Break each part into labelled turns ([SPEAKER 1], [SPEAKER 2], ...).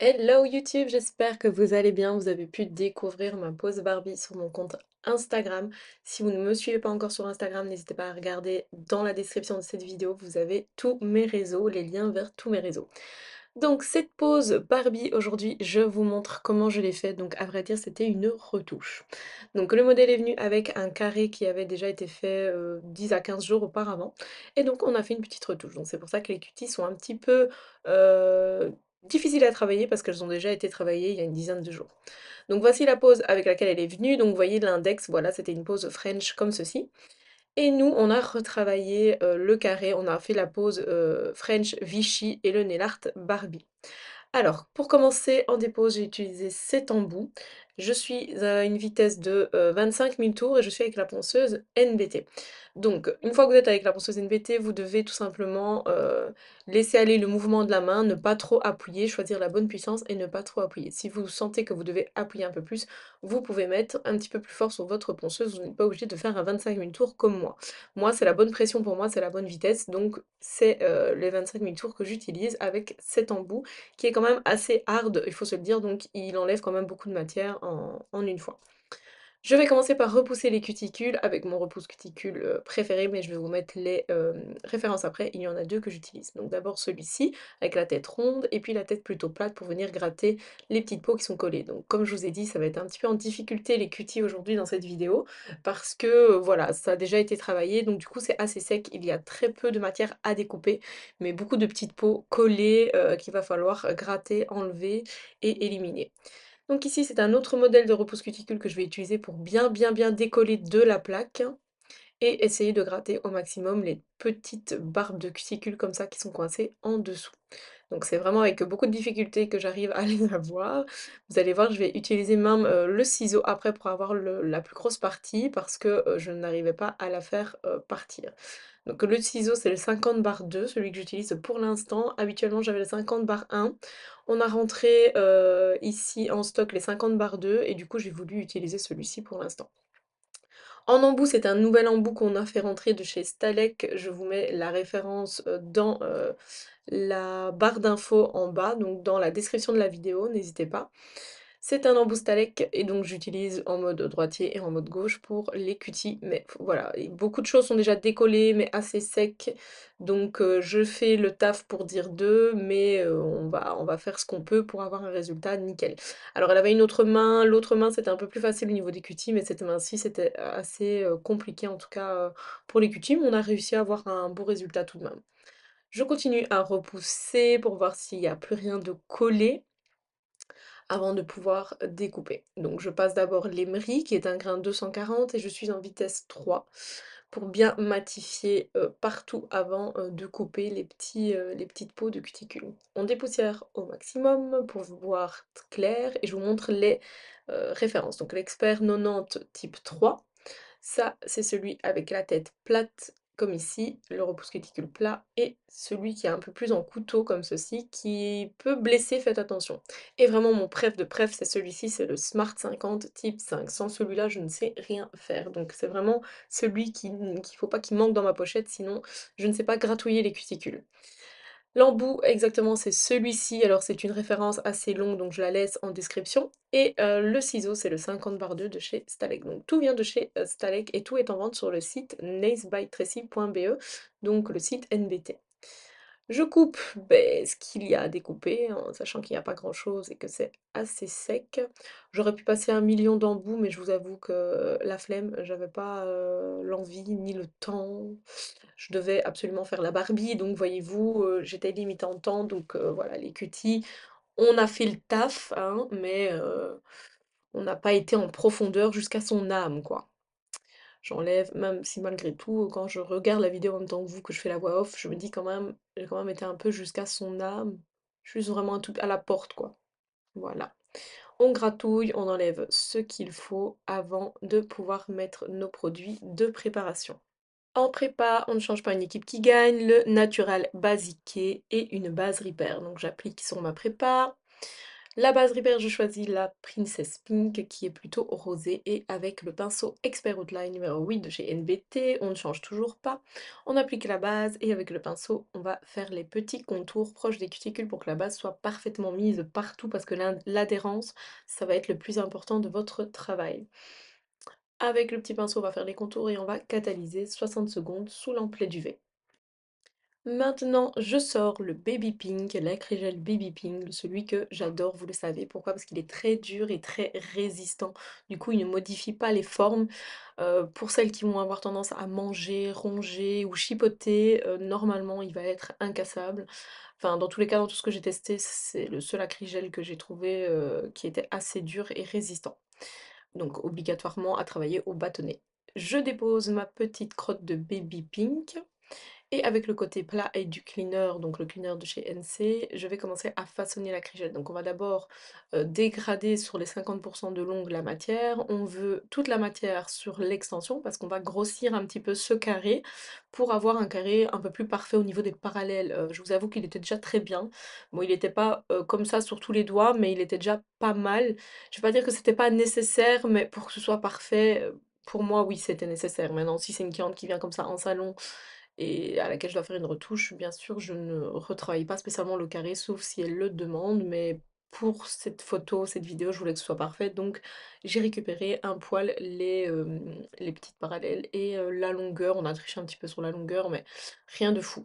[SPEAKER 1] Hello YouTube, j'espère que vous allez bien. Vous avez pu découvrir ma pose Barbie sur mon compte Instagram. Si vous ne me suivez pas encore sur Instagram, n'hésitez pas à regarder dans la description de cette vidéo. Vous avez tous mes réseaux, les liens vers tous mes réseaux. Donc cette pose Barbie, aujourd'hui, je vous montre comment je l'ai faite. Donc à vrai dire, c'était une retouche. Donc le modèle est venu avec un carré qui avait déjà été fait 10 à 15 jours auparavant. Et donc on a fait une petite retouche. Donc c'est pour ça que les cuties sont un petit peu euh, difficiles à travailler parce qu'elles ont déjà été travaillées il y a une dizaine de jours. Donc voici la pose avec laquelle elle est venue. Donc vous voyez l'index, voilà, c'était une pose French comme ceci. Et nous, on a retravaillé le carré, on a fait la pose French Vichy et le nail art Barbie. Alors, pour commencer en dépose, j'ai utilisé 7 embouts. Je suis à une vitesse de 25 000 tours et je suis avec la ponceuse NBT. Donc, une fois que vous êtes avec la ponceuse NBT, vous devez tout simplement laisser aller le mouvement de la main, ne pas trop appuyer, choisir la bonne puissance et ne pas trop appuyer. Si vous sentez que vous devez appuyer un peu plus, vous pouvez mettre un petit peu plus fort sur votre ponceuse. Vous n'êtes pas obligé de faire un 25 000 tours comme moi. Moi, c'est la bonne pression pour moi, c'est la bonne vitesse. Donc, c'est les 25 000 tours que j'utilise avec cet embout qui est quand même assez hard, il faut se le dire, donc il enlève quand même beaucoup de matière en une fois. Je vais commencer par repousser les cuticules avec mon repousse cuticule préféré, mais je vais vous mettre les références après. Il y en a deux que j'utilise. Donc d'abord celui-ci avec la tête ronde et puis la tête plutôt plate pour venir gratter les petites peaux qui sont collées. Donc comme je vous ai dit, ça va être un petit peu en difficulté les cutis aujourd'hui dans cette vidéo parce que voilà, ça a déjà été travaillé, donc du coup c'est assez sec. Il y a très peu de matière à découper, mais beaucoup de petites peaux collées qu'il va falloir gratter, enlever et éliminer. Donc ici, c'est un autre modèle de repousse cuticule que je vais utiliser pour bien décoller de la plaque et essayer de gratter au maximum les petites barbes de cuticule comme ça qui sont coincées en dessous. Donc c'est vraiment avec beaucoup de difficulté que j'arrive à les avoir. Vous allez voir, je vais utiliser même le ciseau après pour avoir la plus grosse partie parce que je n'arrivais pas à la faire partir. Donc le ciseau, c'est le 50/2, celui que j'utilise pour l'instant. Habituellement, j'avais le 50/1. On a rentré ici en stock les 50/2 et du coup, j'ai voulu utiliser celui-ci pour l'instant. En embout, c'est un nouvel embout qu'on a fait rentrer de chez Stalek. Je vous mets la référence dans la barre d'infos en bas, donc dans la description de la vidéo, n'hésitez pas. C'est un embout Stalek et donc j'utilise en mode droitier et en mode gauche pour les cutis. Mais voilà, et beaucoup de choses sont déjà décollées mais assez secs. Donc je fais le taf pour dire deux, mais on va faire ce qu'on peut pour avoir un résultat nickel. Alors elle avait une autre main, l'autre main c'était un peu plus facile au niveau des cutis, mais cette main-ci c'était assez compliqué en tout cas pour les cutis, mais on a réussi à avoir un beau résultat tout de même. Je continue à repousser pour voir s'il n'y a plus rien de collé avant de pouvoir découper. Donc je passe d'abord l'émery qui est un grain 240 et je suis en vitesse 3 pour bien matifier partout avant de couper les petites peaux de cuticule. On dépoussière au maximum pour voir clair et je vous montre les références. Donc l'expert 90 type 3, ça, c'est celui avec la tête plate, comme ici, le repousse cuticule plat, et celui qui est un peu plus en couteau, comme ceci, qui peut blesser, faites attention. Et vraiment, mon préf de préf, c'est celui-ci, c'est le Smart 50 type 5. Sans celui-là, je ne sais rien faire. Donc c'est vraiment celui qu'il ne faut pas qu'il manque dans ma pochette, sinon je ne sais pas gratouiller les cuticules. L'embout, exactement, c'est celui-ci. Alors, c'est une référence assez longue, donc je la laisse en description. Et le ciseau, c'est le 50/2 de chez Stalek. Donc, tout vient de chez Stalek et tout est en vente sur le site nailsbytracy.be, donc le site NBT. Je coupe ce qu'il y a à découper, en sachant qu'il n'y a pas grand-chose et que c'est assez sec. J'aurais pu passer un million d'embouts, mais je vous avoue que la flemme, j'avais pas l'envie ni le temps. Je devais absolument faire la Barbie, donc voyez-vous, j'étais limitée en temps, donc voilà, les cuties, on a fait le taf, hein, mais on n'a pas été en profondeur jusqu'à son âme, quoi. J'enlève, même si malgré tout, quand je regarde la vidéo en même temps que vous, que je fais la voix off, je me dis quand même, j'ai quand même été un peu jusqu'à son âme, juste vraiment un tout à la porte, quoi. Voilà. On gratouille, on enlève ce qu'il faut avant de pouvoir mettre nos produits de préparation. En prépa, on ne change pas une équipe qui gagne, le natural basiqué et une base repair. Donc j'applique sur ma prépa. La base Repair, je choisis la Princess Pink qui est plutôt rosée et avec le pinceau Expert Outline numéro 8 de chez NBT, on ne change toujours pas. On applique la base et avec le pinceau, on va faire les petits contours proches des cuticules pour que la base soit parfaitement mise partout parce que l'adhérence, ça va être le plus important de votre travail. Avec le petit pinceau, on va faire les contours et on va catalyser 60 secondes sous lampe UV. Maintenant, je sors le Baby Pink, l'acrygel Baby Pink, celui que j'adore, vous le savez. Pourquoi? Parce qu'il est très dur et très résistant. Du coup, il ne modifie pas les formes. Pour celles qui vont avoir tendance à manger, ronger ou chipoter, normalement, il va être incassable. Enfin, dans tous les cas, dans tout ce que j'ai testé, c'est le seul acrygel que j'ai trouvé, qui était assez dur et résistant. Donc obligatoirement à travailler au bâtonnet. Je dépose ma petite crotte de Baby Pink. Et avec le côté plat et du cleaner, donc le cleaner de chez NC, je vais commencer à façonner la crigelle. Donc on va d'abord dégrader sur les 50% de l'ongle la matière. On veut toute la matière sur l'extension parce qu'on va grossir un petit peu ce carré pour avoir un carré un peu plus parfait au niveau des parallèles. Je vous avoue qu'il était déjà très bien. Bon, il n'était pas comme ça sur tous les doigts, mais il était déjà pas mal. Je vais pas dire que c'était pas nécessaire, mais pour que ce soit parfait, pour moi, oui, c'était nécessaire. Maintenant, si c'est une cliente qui vient comme ça en salon, et à laquelle je dois faire une retouche, bien sûr, je ne retravaille pas spécialement le carré, sauf si elle le demande, mais pour cette photo, cette vidéo, je voulais que ce soit parfait, donc j'ai récupéré un poil les petites parallèles et la longueur, on a triché un petit peu sur la longueur, mais rien de fou.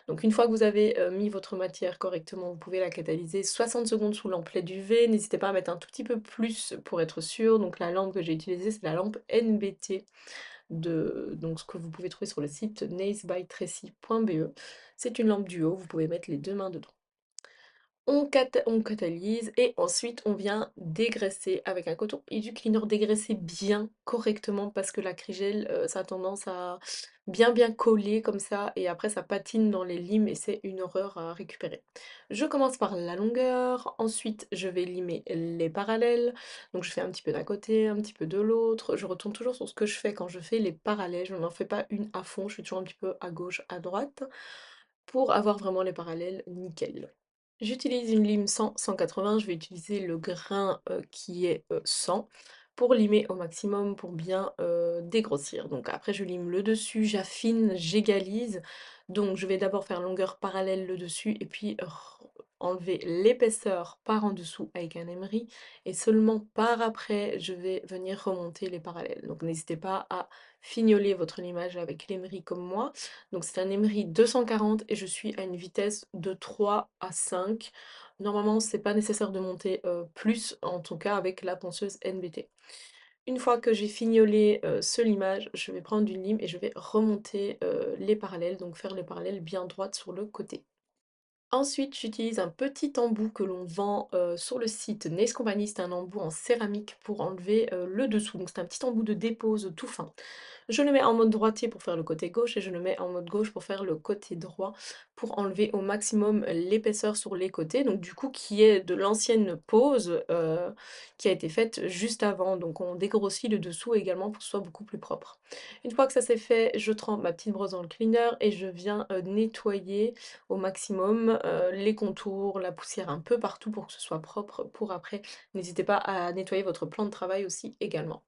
[SPEAKER 1] Donc une fois que vous avez mis votre matière correctement, vous pouvez la catalyser 60 secondes sous lampe LED UV, n'hésitez pas à mettre un tout petit peu plus pour être sûr, donc la lampe que j'ai utilisée, c'est la lampe NBT donc ce que vous pouvez trouver sur le site nailsbytracy.be. C'est une lampe duo, vous pouvez mettre les deux mains dedans. On catalyse et ensuite on vient dégraisser avec un coton et du cleaner, dégraisser bien correctement parce que l'acrygel ça a tendance à bien coller comme ça et après ça patine dans les limes et c'est une horreur à récupérer. Je commence par la longueur, ensuite je vais limer les parallèles, donc je fais un petit peu d'un côté, un petit peu de l'autre, je retourne toujours sur ce que je fais quand je fais les parallèles, je n'en fais pas une à fond, je suis toujours un petit peu à gauche, à droite pour avoir vraiment les parallèles nickel. J'utilise une lime 100-180, je vais utiliser le grain qui est 100 pour limer au maximum pour bien dégrossir. Donc après je lime le dessus, j'affine, j'égalise. Donc je vais d'abord faire longueur parallèle le dessus et puis enlever l'épaisseur par en dessous avec un emery et seulement par après je vais venir remonter les parallèles. Donc n'hésitez pas à fignoler votre limage avec l'emery comme moi. Donc c'est un emery 240 et je suis à une vitesse de 3 à 5. Normalement, c'est pas nécessaire de monter plus, en tout cas avec la ponceuse NBT. Une fois que j'ai fignolé ce limage, je vais prendre une lime et je vais remonter les parallèles, donc faire les parallèles bien droites sur le côté. Ensuite, j'utilise un petit embout que l'on vend sur le site Nails Company, c'est un embout en céramique pour enlever le dessous. Donc c'est un petit embout de dépose tout fin. Je le mets en mode droitier pour faire le côté gauche et je le mets en mode gauche pour faire le côté droit pour enlever au maximum l'épaisseur sur les côtés. Donc du coup qui est de l'ancienne pose qui a été faite juste avant. Donc on dégrossit le dessous également pour que ce soit beaucoup plus propre. Une fois que ça c'est fait, je trempe ma petite brosse dans le cleaner et je viens nettoyer au maximum les contours, la poussière un peu partout pour que ce soit propre pour après. N'hésitez pas à nettoyer votre plan de travail aussi également.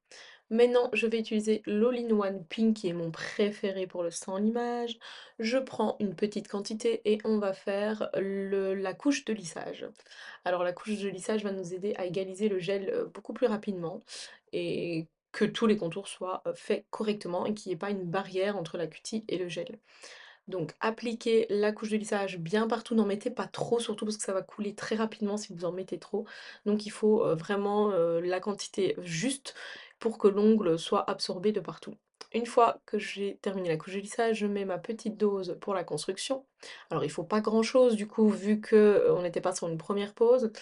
[SPEAKER 1] Maintenant, je vais utiliser l'All-in-One Pink qui est mon préféré pour le sans limage. Je prends une petite quantité et on va faire la couche de lissage. Alors la couche de lissage va nous aider à égaliser le gel beaucoup plus rapidement et que tous les contours soient faits correctement et qu'il n'y ait pas une barrière entre la cutie et le gel. Donc appliquez la couche de lissage bien partout, n'en mettez pas trop surtout parce que ça va couler très rapidement si vous en mettez trop. Donc il faut vraiment la quantité juste pour que l'ongle soit absorbé de partout. Une fois que j'ai terminé la couche de lissage, je mets ma petite dose pour la construction. Alors il faut pas grand chose du coup vu que on n'était pas sur une première pause.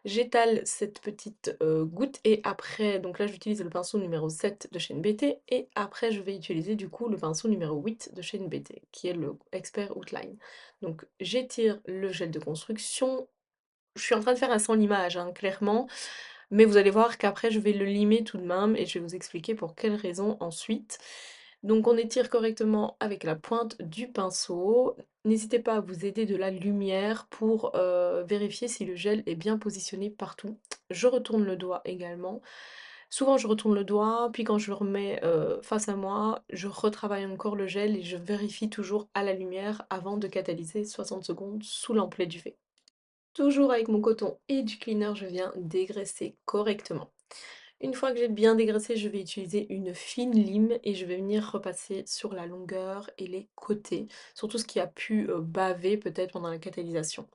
[SPEAKER 1] J'étale cette petite goutte et après, donc là j'utilise le pinceau numéro 7 de chez NBT et après je vais utiliser du coup le pinceau numéro 8 de chez NBT qui est le Expert Outline. Donc j'étire le gel de construction. Je suis en train de faire un sans limage hein, clairement, mais vous allez voir qu'après je vais le limer tout de même et je vais vous expliquer pour quelles raisons ensuite. Donc on étire correctement avec la pointe du pinceau. N'hésitez pas à vous aider de la lumière pour vérifier si le gel est bien positionné partout. Je retourne le doigt également. Souvent je retourne le doigt, puis quand je le remets face à moi, je retravaille encore le gel et je vérifie toujours à la lumière avant de catalyser 60 secondes sous l'emplet du V. Toujours avec mon coton et du cleaner, je viens dégraisser correctement. Une fois que j'ai bien dégraissé, je vais utiliser une fine lime et je vais venir repasser sur la longueur et les côtés, sur tout ce qui a pu baver peut-être pendant la catalysation.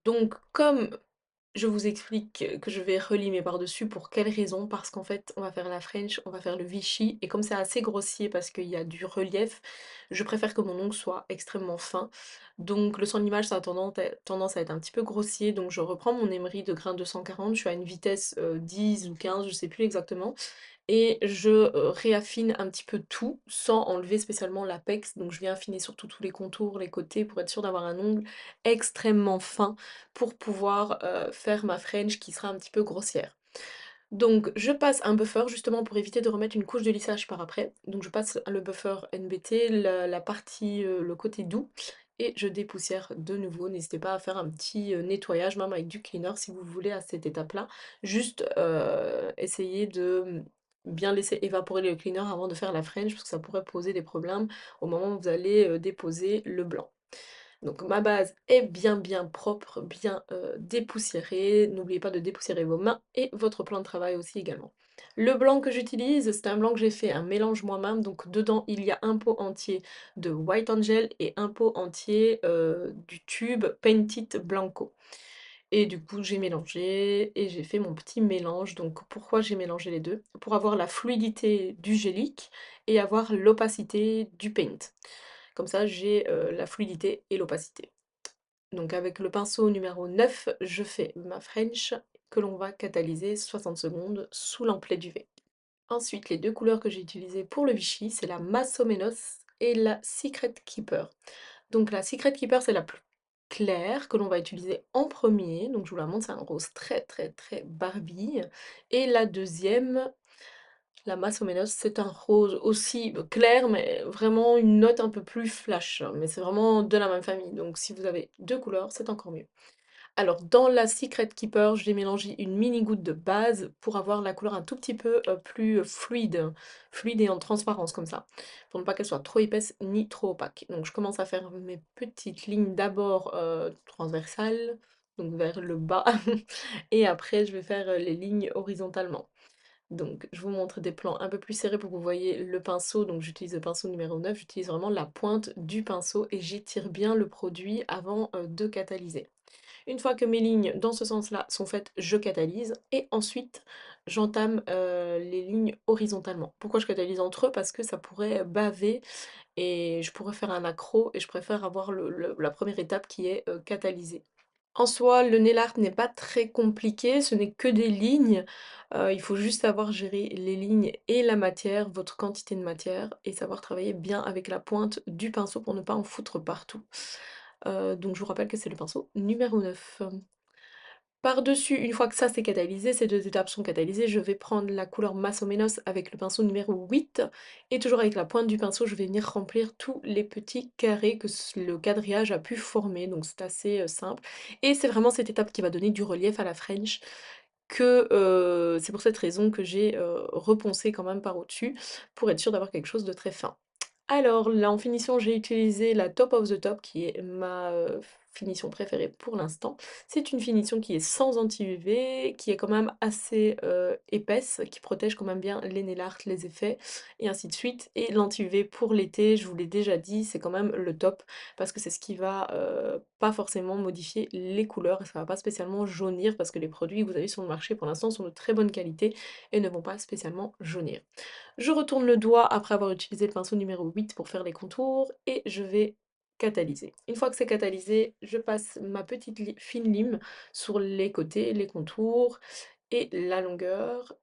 [SPEAKER 1] Donc comme je vous explique que je vais relimer par-dessus, pour quelle raison? Parce qu'en fait, on va faire la French, on va faire le Vichy, et comme c'est assez grossier parce qu'il y a du relief, je préfère que mon ongle soit extrêmement fin. Donc le sans limage, ça a tendance à être un petit peu grossier, donc je reprends mon emery de grain 240, je suis à une vitesse 10 ou 15, je sais plus exactement, et je réaffine un petit peu tout sans enlever spécialement l'apex. Donc je viens affiner surtout tous les contours, les côtés pour être sûre d'avoir un ongle extrêmement fin pour pouvoir faire ma French qui sera un petit peu grossière. Donc je passe un buffer justement pour éviter de remettre une couche de lissage par après. Donc je passe le buffer NBT, la partie, le côté doux, et je dépoussière de nouveau. N'hésitez pas à faire un petit nettoyage, même avec du cleaner si vous voulez à cette étape-là. Juste essayez de bien laisser évaporer le cleaner avant de faire la French, parce que ça pourrait poser des problèmes au moment où vous allez déposer le blanc. Donc ma base est bien propre, bien dépoussiérée. N'oubliez pas de dépoussiérer vos mains et votre plan de travail aussi également. Le blanc que j'utilise, c'est un blanc que j'ai fait un mélange moi-même. Donc dedans, il y a un pot entier de White Angel et un pot entier du tube Painted Blanco. Et du coup, j'ai mélangé et j'ai fait mon petit mélange. Donc pourquoi j'ai mélangé les deux? Pour avoir la fluidité du gélique et avoir l'opacité du paint. Comme ça, j'ai la fluidité et l'opacité. Donc avec le pinceau numéro 9, je fais ma French que l'on va catalyser 60 secondes sous l'emplet du V. Ensuite, les deux couleurs que j'ai utilisées pour le Vichy, c'est la Massomenos et la Secret Keeper. Donc la Secret Keeper, c'est la plus claire que l'on va utiliser en premier. Donc je vous la montre, c'est un rose très Barbie. Et la deuxième, la masse au ménos, c'est un rose aussi clair, mais vraiment une note un peu plus flash. Mais c'est vraiment de la même famille. Donc si vous avez deux couleurs, c'est encore mieux. Alors dans la Secret Keeper, j'ai mélangé une mini goutte de base pour avoir la couleur un tout petit peu plus fluide et en transparence comme ça, pour ne pas qu'elle soit trop épaisse ni trop opaque. Donc je commence à faire mes petites lignes d'abord transversales, donc vers le bas, et après je vais faire les lignes horizontalement. Donc je vous montre des plans un peu plus serrés pour que vous voyez le pinceau. Donc j'utilise le pinceau numéro 9, j'utilise vraiment la pointe du pinceau et j'étire bien le produit avant de catalyser. Une fois que mes lignes dans ce sens-là sont faites, je catalyse et ensuite j'entame les lignes horizontalement. Pourquoi je catalyse entre eux? Parce que ça pourrait baver et je pourrais faire un accroc et je préfère avoir la première étape qui est catalysée. En soi, le nail art n'est pas très compliqué, ce n'est que des lignes. Il faut juste savoir gérer les lignes et la matière, votre quantité de matière, et savoir travailler bien avec la pointe du pinceau pour ne pas en foutre partout. Donc je vous rappelle que c'est le pinceau numéro 9. Par-dessus, une fois que ça c'est catalysé, ces deux étapes sont catalysées, je vais prendre la couleur Massomenos avec le pinceau numéro 8 et toujours avec la pointe du pinceau, je vais venir remplir tous les petits carrés que le quadrillage a pu former, donc c'est assez simple. Et c'est vraiment cette étape qui va donner du relief à la French, que c'est pour cette raison que j'ai reponcé quand même par au-dessus, pour être sûre d'avoir quelque chose de très fin. Alors là, en finition, j'ai utilisé la Top of the Top, qui est ma finition préférée pour l'instant. C'est une finition qui est sans anti-UV, qui est quand même assez épaisse, qui protège quand même bien les nail art, les effets, et ainsi de suite. Et l'anti-UV pour l'été, je vous l'ai déjà dit, c'est quand même le top, parce que c'est ce qui va pas forcément modifier les couleurs, et ça va pas spécialement jaunir, parce que les produits que vous avez sur le marché pour l'instant sont de très bonne qualité et ne vont pas spécialement jaunir. Je retourne le doigt après avoir utilisé le pinceau numéro 8 pour faire les contours et je vais catalyser. Une fois que c'est catalysé, je passe ma petite fine lime sur les côtés, les contours et la longueur.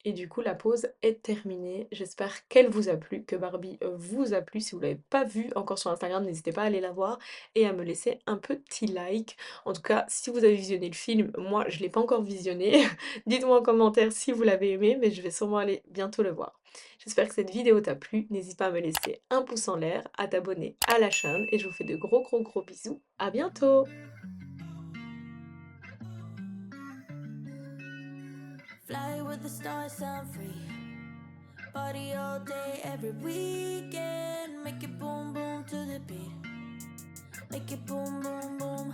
[SPEAKER 1] Et du coup, la pause est terminée. J'espère qu'elle vous a plu, que Barbie vous a plu. Si vous ne l'avez pas vue encore sur Instagram, n'hésitez pas à aller la voir et à me laisser un petit like. En tout cas, si vous avez visionné le film, moi je ne l'ai pas encore visionné. Dites-moi en commentaire si vous l'avez aimé, mais je vais sûrement aller bientôt le voir. J'espère que cette vidéo t'a plu. N'hésite pas à me laisser un pouce en l'air, à t'abonner à la chaîne et je vous fais de gros gros gros bisous. À bientôt!
[SPEAKER 2] Fly with the stars, sound free. Party all day, every weekend. Make it boom boom to the beat. Make it boom boom boom.